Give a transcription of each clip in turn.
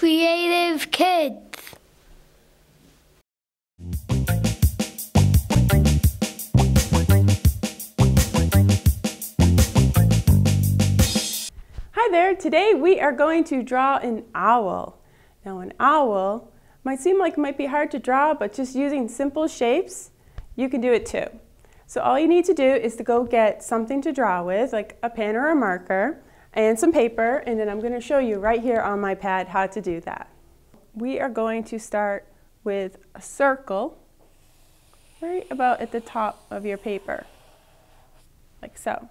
creative kids. Hi there, today we are going to draw an owl. Now an owl might seem like it might be hard to draw, but just using simple shapes, you can do it too. So all you need to do is to go get something to draw with, like a pen or a marker, and some paper, and then I'm going to show you right here on my pad how to do that. We are going to start with a circle right about at the top of your paper, like so.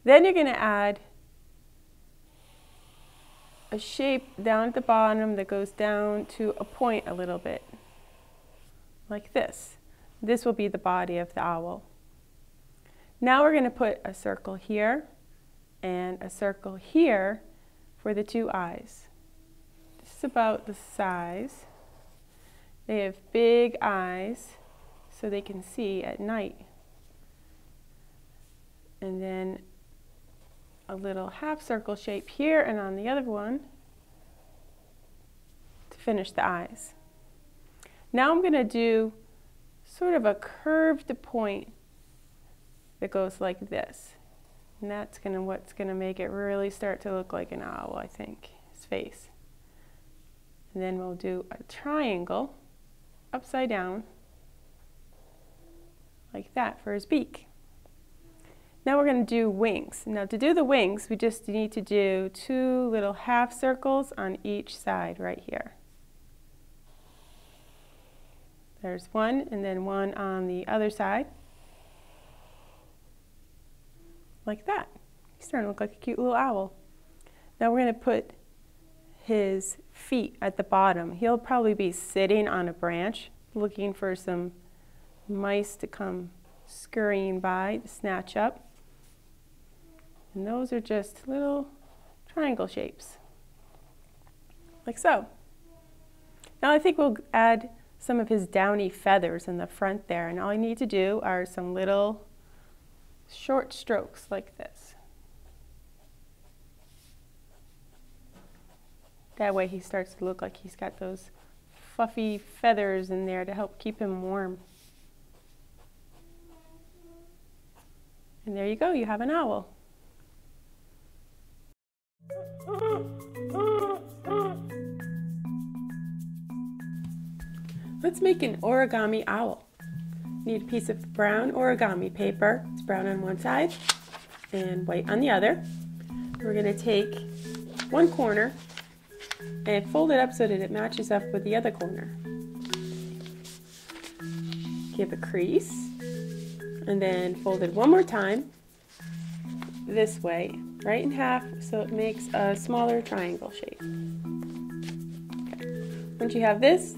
Then you're going to add a shape down at the bottom that goes down to a point a little bit, like this. This will be the body of the owl. Now we're going to put a circle here and a circle here for the two eyes. This is about the size. They have big eyes so they can see at night. And then a little half circle shape here and on the other one to finish the eyes. Now I'm going to do sort of a curved point that goes like this. And that's what's going to make it really start to look like an owl, I think, his face. And then we'll do a triangle upside down like that for his beak. Now we're going to do wings. Now to do the wings, we just need to do two little half circles on each side right here. There's one, and then one on the other side. Like that. He's starting to look like a cute little owl. Now we're going to put his feet at the bottom. He'll probably be sitting on a branch looking for some mice to come scurrying by to snatch up. And those are just little triangle shapes, like so. Now I think we'll add some of his downy feathers in the front there, and all you need to do are some little short strokes like this. That way he starts to look like he's got those fluffy feathers in there to help keep him warm. And there you go, you have an owl. Let's make an origami owl. Need a piece of brown origami paper. It's brown on one side and white on the other. We're going to take one corner and fold it up so that it matches up with the other corner. Give a crease and then fold it one more time this way, right in half, so it makes a smaller triangle shape. Okay. Once you have this,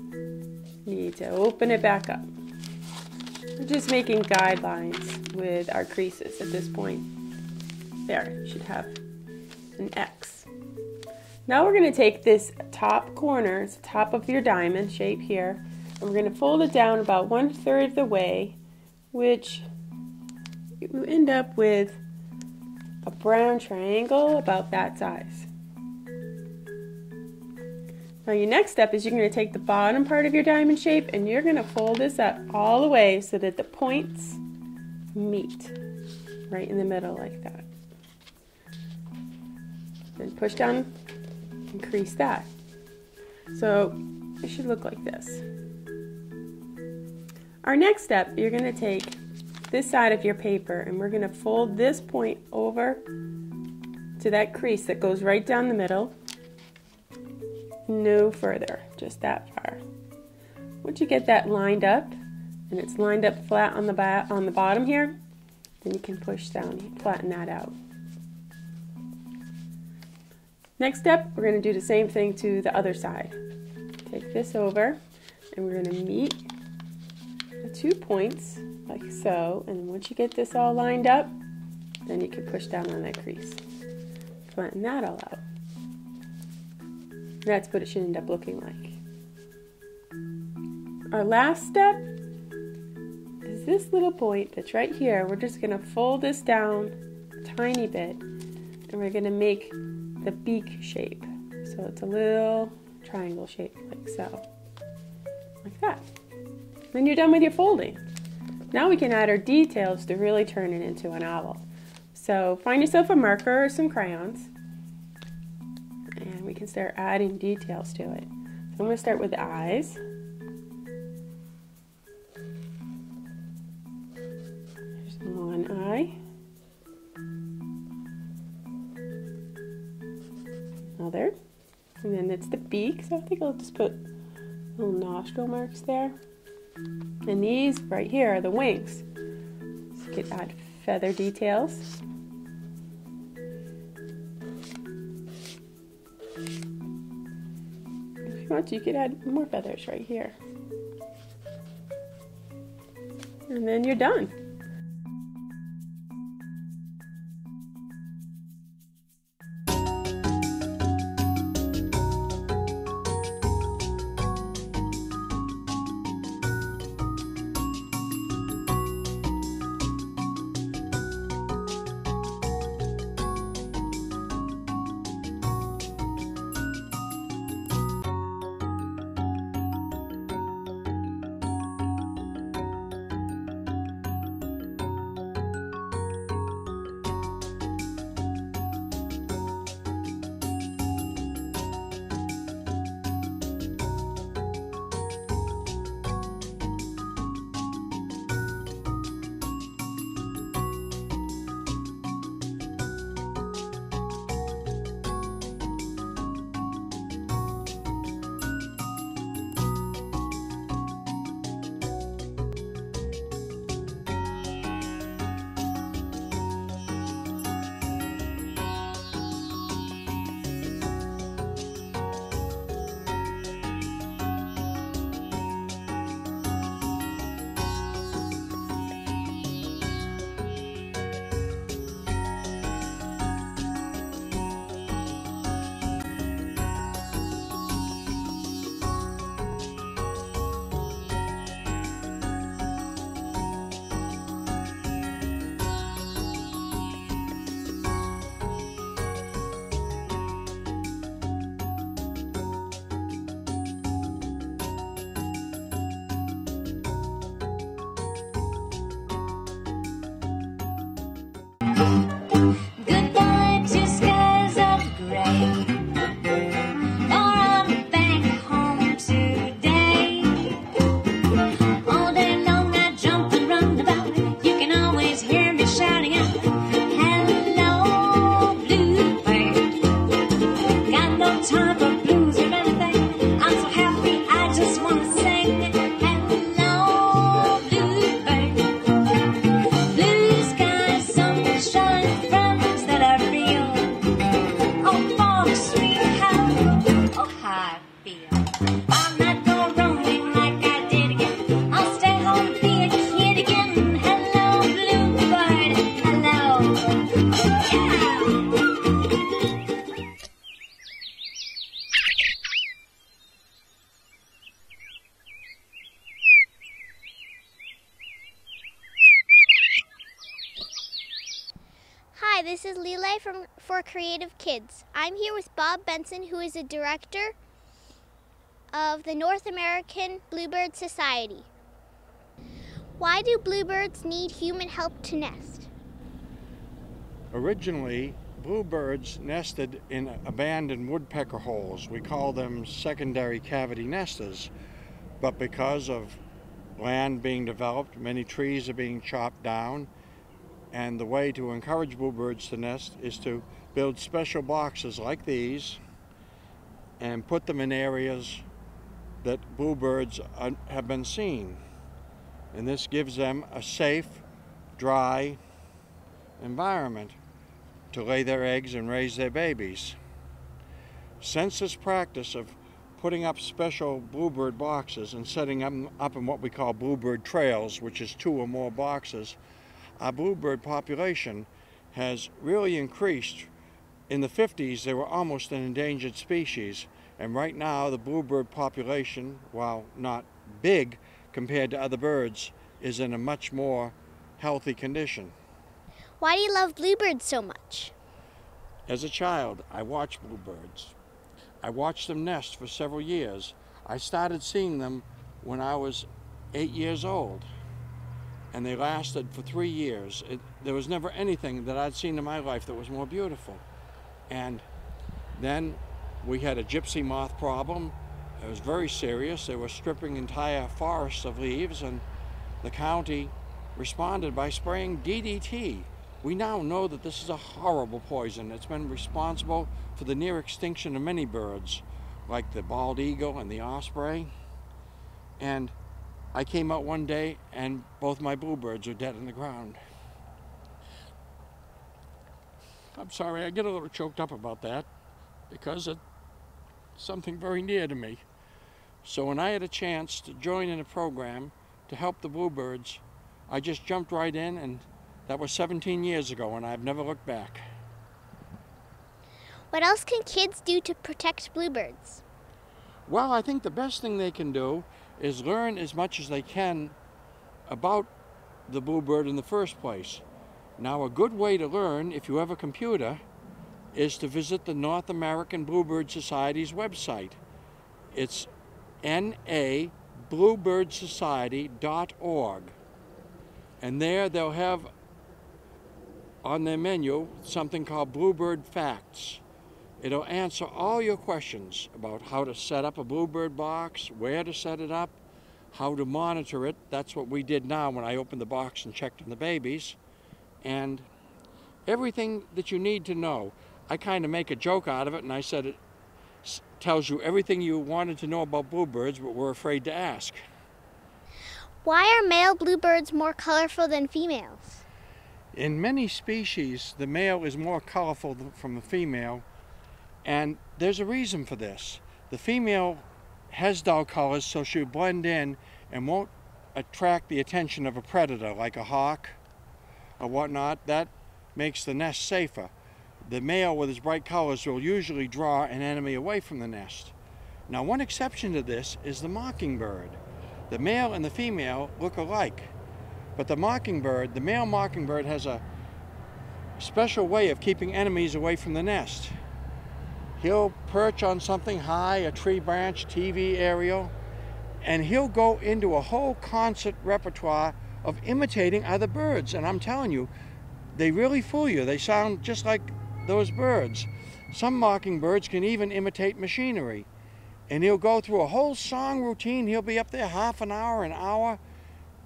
you need to open it back up. We're just making guidelines with our creases at this point. There, you should have an X. Now we're going to take this top corner, it's the top of your diamond shape here, and we're going to fold it down about 1/3 of the way, which you end up with a brown triangle about that size. Now your next step is you're going to take the bottom part of your diamond shape and you're going to fold this up all the way so that the points meet right in the middle like that. Then push down and crease that. So it should look like this. Our next step, you're going to take this side of your paper and we're going to fold this point over to that crease that goes right down the middle. No further, just that far. Once you get that lined up and it's lined up flat on the bottom here, then you can push down and flatten that out. Next step, we're going to do the same thing to the other side. Take this over and we're going to meet the 2 points like so, and once you get this all lined up, then you can push down on that crease. Flatten that all out. That's what it should end up looking like. Our last step is this little point that's right here. We're just going to fold this down a tiny bit and we're going to make the beak shape. So until it's a little triangle shape, like so. Like that. Then you're done with your folding. Now we can add our details to really turn it into an owl. So find yourself a marker or some crayons, and we can start adding details to it. So I'm going to start with the eyes. There's one eye. Another. And then it's the beak, so I think I'll just put little nostril marks there. And these right here are the wings. So you could add feather details. If you want to, you could add more feathers right here. And then you're done. Hi, this is Lelay for Creative Kids. I'm here with Bob Benson, who is a director of the North American Bluebird Society. Why do bluebirds need human help to nest? Originally, bluebirds nested in abandoned woodpecker holes. We call them secondary cavity nesters. But because of land being developed, many trees are being chopped down, and the way to encourage bluebirds to nest is to build special boxes like these and put them in areas that bluebirds have been seen. And this gives them a safe, dry environment to lay their eggs and raise their babies. Since this practice of putting up special bluebird boxes and setting them up in what we call bluebird trails, which is 2 or more boxes, our bluebird population has really increased. In the 50s, they were almost an endangered species, and right now the bluebird population, while not big compared to other birds, is in a much more healthy condition. Why do you love bluebirds so much? As a child, I watched bluebirds. I watched them nest for several years. I started seeing them when I was 8 years old, and they lasted for 3 years. There was never anything that I'd seen in my life that was more beautiful. And then we had a gypsy moth problem. It was very serious. They were stripping entire forests of leaves, and the county responded by spraying DDT. We now know that this is a horrible poison. It's been responsible for the near extinction of many birds, like the bald eagle and the osprey. And I came out one day and both my bluebirds are dead in the ground. I'm sorry, I get a little choked up about that because it's something very near to me. So when I had a chance to join in a program to help the bluebirds, I just jumped right in, and that was 17 years ago, and I've never looked back. What else can kids do to protect bluebirds? Well, I think the best thing they can do is learn as much as they can about the bluebird in the first place. Now, a good way to learn, if you have a computer, is to visit the North American Bluebird Society's website. It's nabluebirdsociety.org. And there they'll have on their menu something called Bluebird Facts. It'll answer all your questions about how to set up a bluebird box, where to set it up, how to monitor it. That's what we did now when I opened the box and checked on the babies. And everything that you need to know. I kind of make a joke out of it, and I said it tells you everything you wanted to know about bluebirds but were afraid to ask. Why are male bluebirds more colorful than females? In many species, the male is more colorful from the female, and there's a reason for this. The female has dull colors so she'll blend in and won't attract the attention of a predator like a hawk or whatnot. That makes the nest safer. The male with his bright colors will usually draw an enemy away from the nest. Now, one exception to this is the mockingbird. The male and the female look alike, but the male mockingbird has a special way of keeping enemies away from the nest. He'll perch on something high, a tree branch, TV aerial, and he'll go into a whole concert repertoire of imitating other birds. And I'm telling you, they really fool you. They sound just like those birds. Some mockingbirds can even imitate machinery. And he'll go through a whole song routine. He'll be up there half an hour,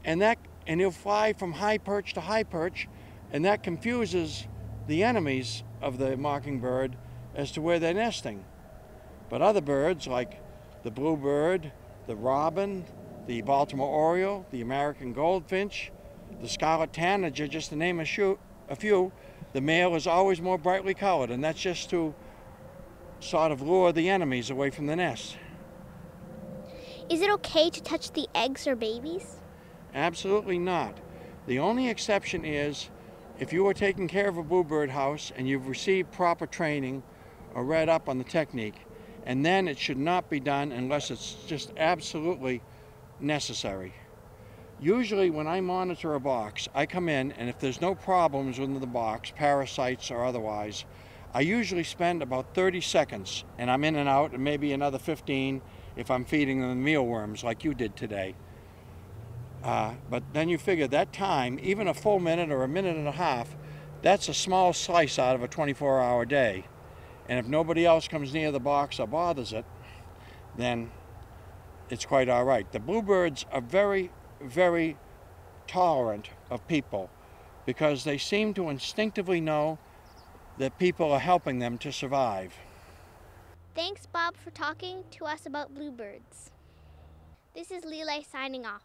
and he'll fly from high perch to high perch, and that confuses the enemies of the mockingbird as to where they're nesting. But other birds like the bluebird, the robin, the Baltimore oriole, the American goldfinch, the scarlet tanager, just to name a few, the male is always more brightly colored, and that's just to sort of lure the enemies away from the nest. Is it okay to touch the eggs or babies? Absolutely not. The only exception is if you are taking care of a bluebird house and you've received proper training or read up on the technique, and then it should not be done unless it's just absolutely necessary. Usually when I monitor a box, I come in, and if there's no problems within the box, parasites or otherwise, I usually spend about 30 seconds, and I'm in and out, and maybe another 15 if I'm feeding them mealworms like you did today. But then you figure that time, even a full minute or a minute and a half, that's a small slice out of a 24-hour day. And if nobody else comes near the box or bothers it, then it's quite all right. The bluebirds are very, very tolerant of people because they seem to instinctively know that people are helping them to survive. Thanks, Bob, for talking to us about bluebirds. This is Lele signing off.